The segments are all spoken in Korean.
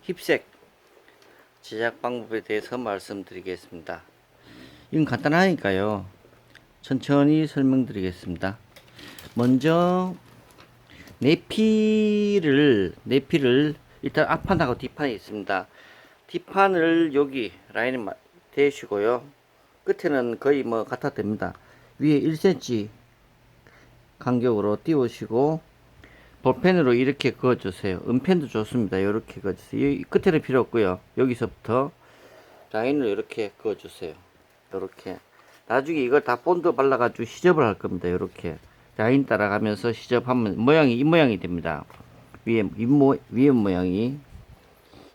힙색 제작 방법에 대해서 말씀드리겠습니다. 이건 간단하니까요. 천천히 설명드리겠습니다. 먼저 내피를 일단 앞판하고 뒷판이 있습니다. 뒷판을 여기 라인에 대시고요. 끝에는 거의 뭐 갖다 댑니다. 위에 1cm 간격으로 띄우시고 볼펜으로 이렇게 그어주세요. 은펜도 좋습니다. 이렇게 그어주세요. 이 끝에는 필요 없고요. 여기서부터 라인을 이렇게 그어주세요. 이렇게 나중에 이걸 다 본드 발라가지고 시접을 할 겁니다. 이렇게 라인 따라가면서 시접하면 모양이 이 모양이 됩니다. 위에 모양이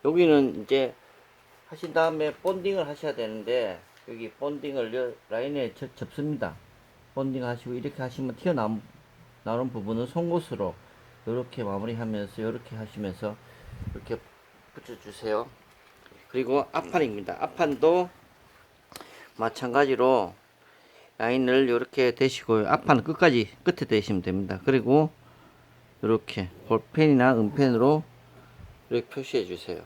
여기는 이제 하신 다음에 본딩을 하셔야 되는데 여기 본딩을 라인에 접습니다. 본딩 하시고 이렇게 하시면 튀어나오는 부분은 송곳으로 이렇게 마무리하면서 이렇게 하시면서 이렇게 붙여주세요. 그리고 앞판입니다. 앞판도 마찬가지로 라인을 이렇게 대시고요. 앞판은 끝에 대시면 됩니다. 그리고 이렇게 볼펜이나 은펜으로 이렇게 표시해 주세요.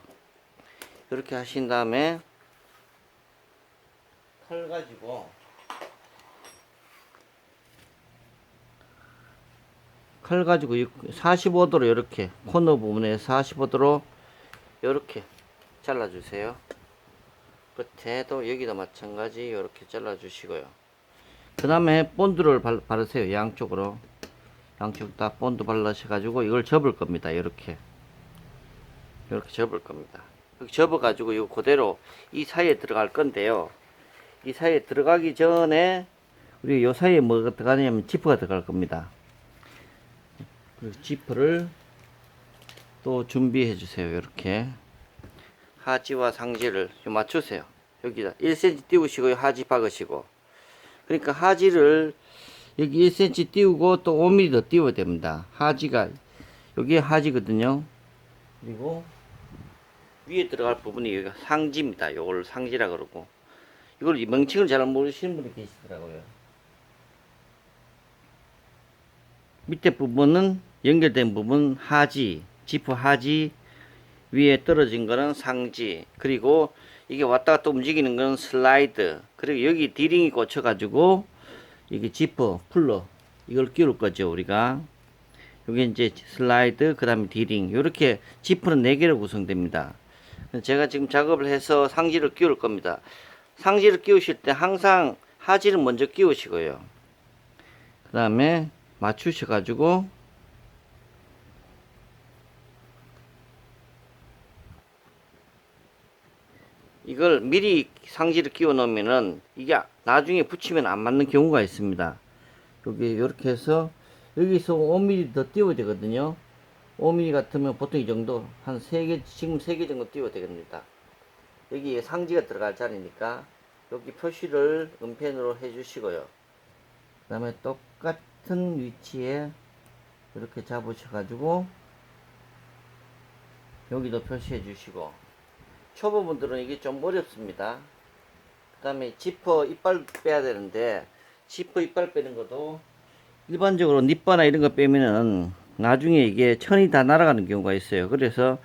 이렇게 하신 다음에 칼 가지고 45도로 이렇게 코너 부분에 45도로 이렇게 잘라 주세요. 끝에도 여기도 마찬가지 이렇게 잘라 주시고요. 그 다음에 본드를 바르세요. 양쪽 다 본드 발라셔 가지고 이걸 접을 겁니다. 이렇게 접을 겁니다. 이렇게 접어 가지고 이거 그대로 이 사이에 들어갈 건데요. 이 사이에 들어가기 전에 우리 요 사이에 뭐가 들어가냐면 지퍼가 들어갈 겁니다. 그리고 지퍼를 또 준비해 주세요. 이렇게 하지와 상지를 맞추세요. 여기다 1cm 띄우시고 하지 박으시고, 그러니까 하지를 여기 1cm 띄우고 또 5mm 더 띄워야 됩니다. 하지가 여기에 하지거든요. 그리고 위에 들어갈 부분이 여기가 상지입니다. 요걸 상지라 그러고, 이걸 명칭을 잘 모르시는 분이 계시더라고요. 밑에 부분은 연결된 부분 하지, 지퍼 하지, 위에 떨어진 거는 상지, 그리고 이게 왔다 갔다 움직이는 건 슬라이드, 그리고 여기 디링이 꽂혀 가지고 이게 지퍼 풀러 이걸 끼울 거죠. 우리가 여기 이제 슬라이드, 그 다음에 디링, 이렇게 지퍼는 4개로 구성됩니다. 제가 지금 작업을 해서 상지를 끼울 겁니다. 상지를 끼우실 때 항상 하지를 먼저 끼우시고요. 그 다음에 맞추셔 가지고 이걸 미리 상지를 끼워 놓으면은 이게 나중에 붙이면 안 맞는 경우가 있습니다. 여기 이렇게 해서 여기서 5mm 더 띄워야 되거든요. 5mm 같으면 보통 이 정도 한 3개, 지금 3개 정도 띄워야 되겠습니다. 여기에 상지가 들어갈 자리니까 여기 표시를 은펜으로 해 주시고요. 그 다음에 똑같은 위치에 이렇게 잡으셔 가지고 여기도 표시해 주시고, 초보분들은 이게 좀 어렵습니다. 그 다음에 지퍼 이빨 빼야 되는데, 지퍼 이빨 빼는 것도 일반적으로 닛바나 이런 거 빼면은 나중에 이게 천이 다 날아가는 경우가 있어요. 그래서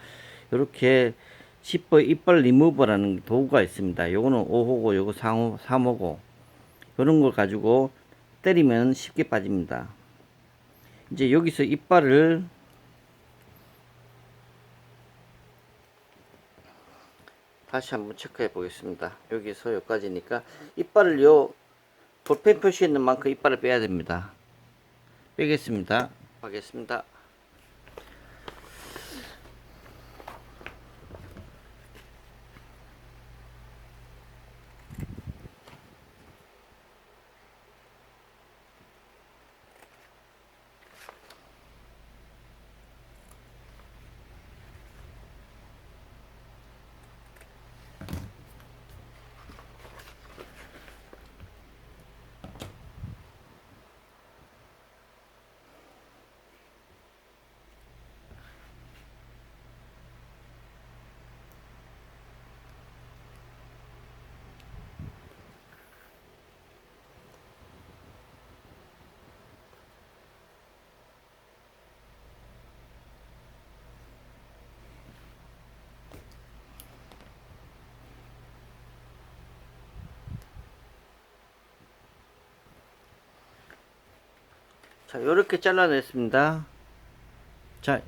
이렇게 지퍼 이빨 리무버라는 도구가 있습니다. 요거는 5호고 요거 3호고 이런 걸 가지고 때리면 쉽게 빠집니다. 이제 여기서 이빨을 다시 한번 체크해 보겠습니다. 여기서 여기까지니까 이빨을 요 볼펜 표시에 있는 만큼 이빨을 빼야 됩니다. 빼겠습니다. 하겠습니다. 자, 요렇게 잘라냈습니다. 자,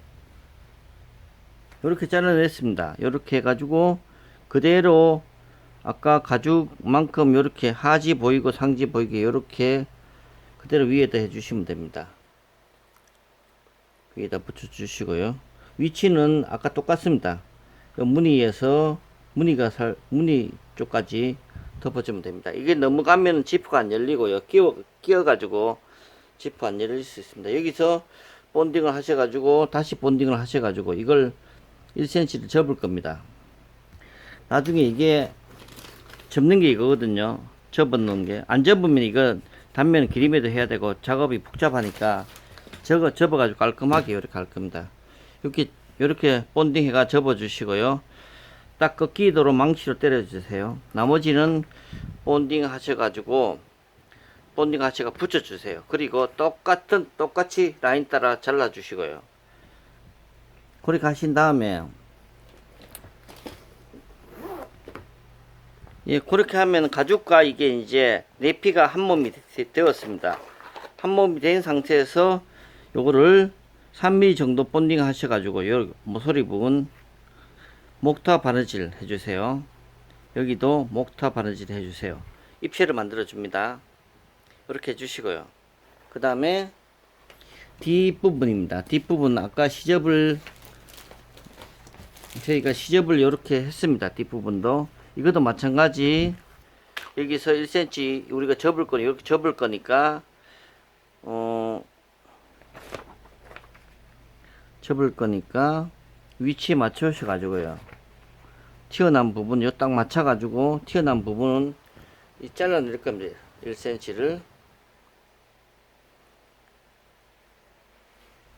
요렇게 잘라냈습니다. 요렇게 해가지고 그대로 아까 가죽만큼 요렇게 하지 보이고 상지 보이게 요렇게 그대로 위에다 해주시면 됩니다. 위에다 붙여 주시고요. 위치는 아까 똑같습니다. 무늬에서 무늬 쪽까지 덮어주면 됩니다. 이게 넘어가면 지퍼가 안 열리고요. 끼워가지고 지퍼 안 열릴 수 있습니다. 여기서 본딩을 하셔가지고 다시 본딩을 하셔가지고 이걸 1cm를 접을 겁니다. 나중에 이게 접는 게 이거거든요. 접어놓은 게. 안 접으면 이거 단면 기림에도 해야 되고 작업이 복잡하니까 접어가지고 깔끔하게 이렇게 할 겁니다. 이렇게 본딩 해가 접어 주시고요. 딱 꺾이도록 망치로 때려 주세요. 나머지는 본딩 하셔가지고 본딩 하셔가 붙여 주세요. 그리고 똑같이 라인 따라 잘라 주시고요. 그렇게 하신 다음에 예, 그렇게 하면 가죽과 이게 이제 내피가 한 몸이 되었습니다. 한 몸이 된 상태에서 요거를 3mm 정도 본딩 하셔가지고 요 모서리 부분 목타 바느질 해주세요. 여기도 목타 바느질 해주세요. 입체를 만들어 줍니다. 이렇게 해주시고요. 그 다음에 뒷부분입니다. 뒷부분 아까 저희가 시접을 이렇게 했습니다. 뒷부분도 이것도 마찬가지. 여기서 1cm 우리가 이렇게 접을 거니까 위치에 맞추셔 가지고요. 튀어나온 부분 요 딱 맞춰 가지고 튀어나온 부분은 잘라낼 겁니다. 1cm를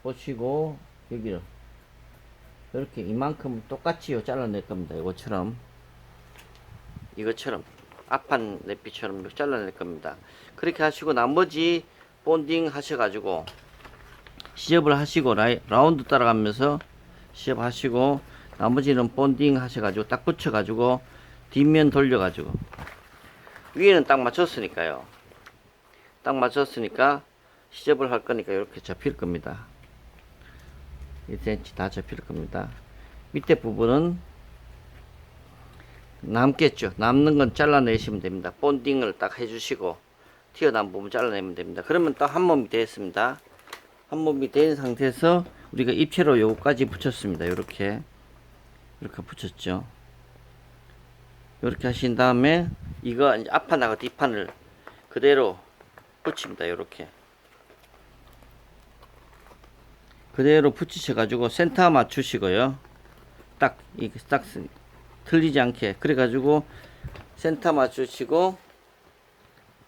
보시고 여기를 이렇게 이만큼 똑같이 잘라낼 겁니다. 이것처럼 앞판 내피처럼 잘라낼 겁니다. 그렇게 하시고 나머지 본딩 하셔가지고 시접을 하시고 라운드 따라가면서 시접 하시고 나머지는 본딩 하셔가지고 딱 붙여가지고 뒷면 돌려가지고 위에는 딱 맞췄으니까요. 딱 맞췄으니까 시접을 할 거니까 이렇게 접힐 겁니다. 1cm 다 접힐 겁니다. 밑에 부분은 남겠죠. 남는 건 잘라내시면 됩니다. 본딩을 딱 해주시고 튀어나온 부분 잘라내면 됩니다. 그러면 딱 한 몸이 되었습니다. 한 몸이 된 상태에서 우리가 입체로 요거까지 붙였습니다. 이렇게 붙였죠. 이렇게 하신 다음에 이거 이제 앞판하고 뒷판을 그대로 붙입니다. 이렇게 그대로 붙이셔 가지고 센터 맞추시고요. 딱 틀리지 않게 그래 가지고 센터 맞추시고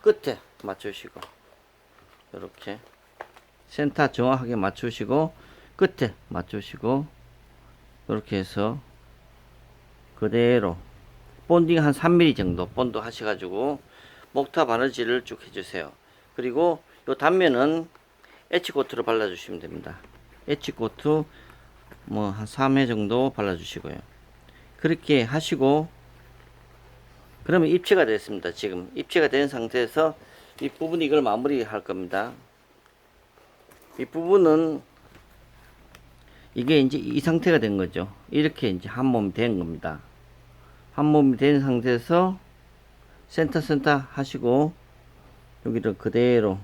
끝에 맞추시고 이렇게 센터 정확하게 맞추시고 끝에 맞추시고 이렇게 해서 그대로 본딩 한 3mm 정도 본드 하셔가지고 목타 바느질을 쭉 해주세요. 그리고 요 단면은 엣지코트로 발라주시면 됩니다. 엣지코트 뭐 한 3회 정도 발라주시고요. 그렇게 하시고 그러면 입체가 됐습니다. 지금 입체가 된 상태에서 윗부분 이걸 마무리 할 겁니다. 윗부분은 이게 이제 이 상태가 된 거죠. 이렇게 이제 한 몸이 된 겁니다. 한 몸이 된 상태에서 센터 하시고 여기를 그대로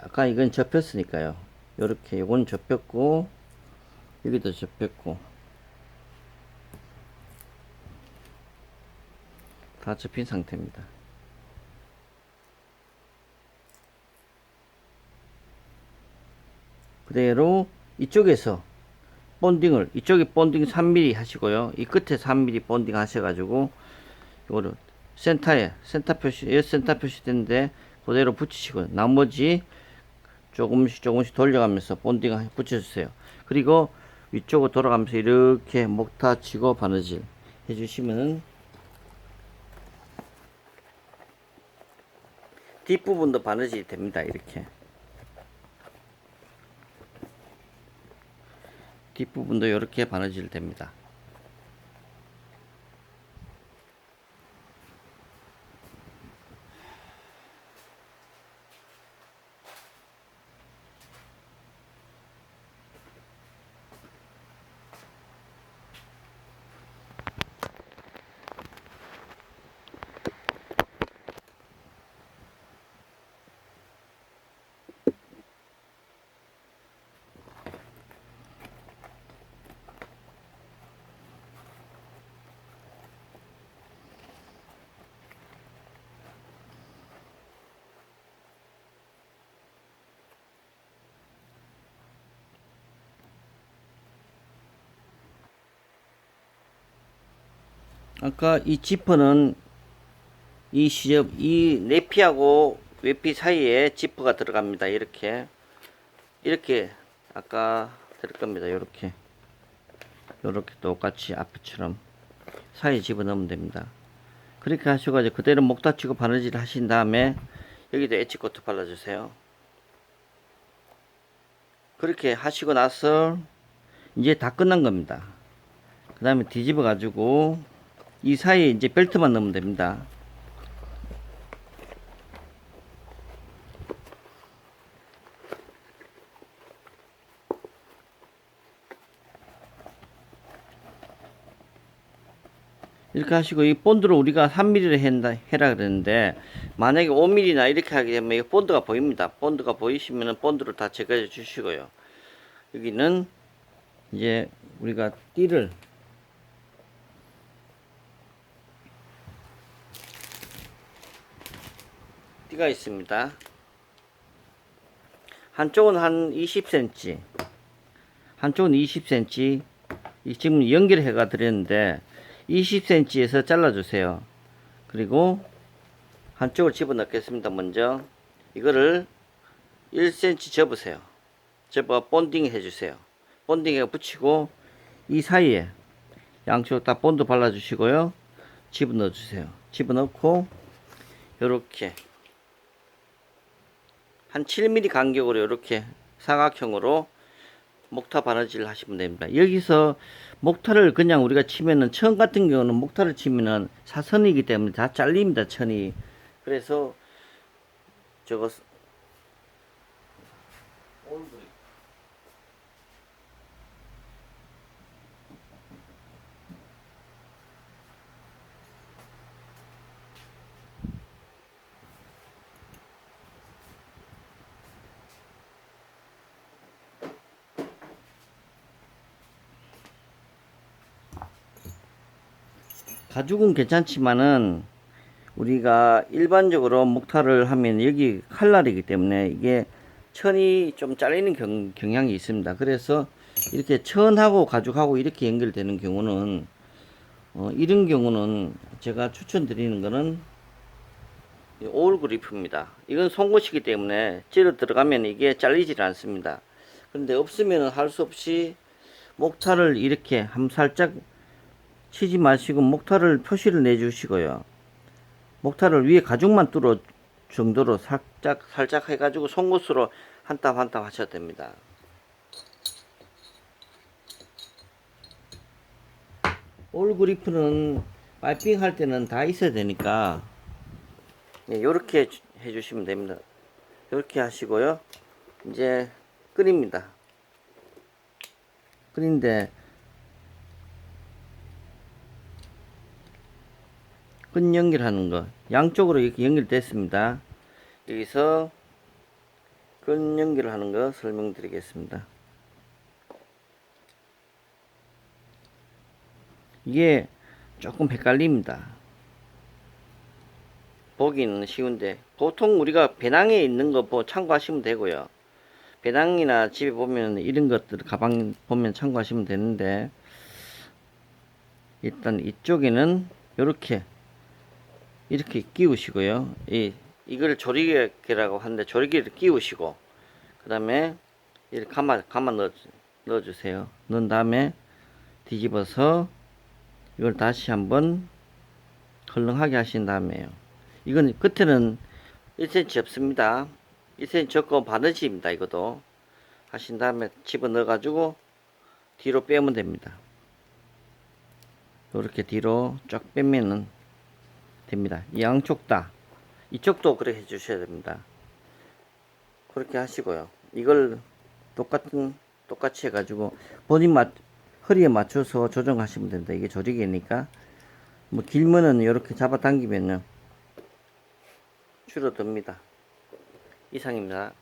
아까 이건 접혔으니까요. 요렇게 요건 접혔고 여기도 접혔고 다 접힌 상태입니다. 그대로 이쪽에서 본딩을 이쪽에 본딩 3mm 하시고요. 이 끝에 3mm 본딩 하셔가지고 이거를 센터 표시 됐는데 그대로 붙이시고 나머지 조금씩 돌려가면서 본딩 붙여주세요. 그리고 위쪽으로 돌아가면서 이렇게 목타 치고 바느질 해주시면 뒷부분도 바느질이 됩니다. 이렇게 뒷부분도 이렇게 바느질 됩니다. 아까 이 지퍼는 이 내피하고 외피 사이에 지퍼가 들어갑니다. 이렇게 아까 들 겁니다. 이렇게 똑같이 앞처럼 사이에 집어넣으면 됩니다. 그렇게 하시고 이제 그대로 목 닫히고 바느질 하신 다음에 여기도 엣지코트 발라주세요. 그렇게 하시고 나서 이제 다 끝난 겁니다. 그 다음에 뒤집어 가지고 이 사이에 이제 벨트만 넣으면 됩니다. 이렇게 하시고 이 본드를 우리가 3mm를 해라 그랬는데 만약에 5mm나 이렇게 하게 되면 이 본드가 보입니다. 본드가 보이시면은 본드를 다 제거해 주시고요. 여기는 이제 우리가 띠가 있습니다. 한쪽은 한 20cm, 한쪽은 20cm. 지금 연결해가 드렸는데 20cm에서 잘라주세요. 그리고 한쪽을 집어넣겠습니다. 먼저 이거를 1cm 접으세요. 접어 본딩 해주세요. 본딩에 붙이고 이 사이에 양쪽 다 본드 발라주시고요. 집어넣어주세요. 집어넣고 이렇게 한 7mm 간격으로 이렇게 사각형으로 목타 바느질 하시면 됩니다. 여기서 목타를 그냥 우리가 치면은 천 같은 경우는 목타를 치면은 사선이기 때문에 다 잘립니다. 천이. 그래서 저거 가죽은 괜찮지만은 우리가 일반적으로 목타를 하면 여기 칼날이기 때문에 이게 천이 좀 잘리는 경향이 있습니다. 그래서 이렇게 천하고 가죽하고 이렇게 연결되는 경우는 이런 경우는 제가 추천드리는 거는 올 그리프입니다. 이건 송곳이기 때문에 찌르 들어가면 이게 잘리질 않습니다. 그런데 없으면 할 수 없이 목타를 이렇게 한 살짝 치지 마시고 목타를 표시를 내주시고요. 목타를 위에 가죽만 뚫어 정도로 살짝 해가지고 송곳으로 한 땀 한 땀 하셔도 됩니다. 올 그리프는 파이핑 할 때는 다 있어야 되니까 이렇게 해주시면 됩니다. 이렇게 하시고요. 이제 끓입니다. 끓인데 끈 연결하는 거 양쪽으로 이렇게 연결됐습니다. 여기서 끈 연결하는 거 설명드리겠습니다. 이게 조금 헷갈립니다. 보기는 쉬운데 보통 우리가 배낭에 있는 거 참고하시면 되고요. 배낭이나 집에 보면 이런 것들 가방 보면 참고하시면 되는데 일단 이쪽에는 이렇게 끼우시고요. 이걸 조리개라고 하는데 조리개를 끼우시고 그 다음에 이렇게 가만 넣어주세요. 넣은 다음에 뒤집어서 이걸 다시 한번 헐렁하게 하신 다음에요. 이건 끝에는 1cm 없습니다. 1cm 접고 바느질입니다. 이것도 하신 다음에 집어넣어 가지고 뒤로 빼면 됩니다. 이렇게 뒤로 쫙 빼면은 됩니다. 양쪽 다 이쪽도 그렇게 해주셔야 됩니다. 그렇게 하시고요. 이걸 똑같이 해가지고 본인 허리에 맞춰서 조정하시면 됩니다. 이게 조리개니까 뭐 길면은 이렇게 잡아 당기면요 줄어듭니다. 이상입니다.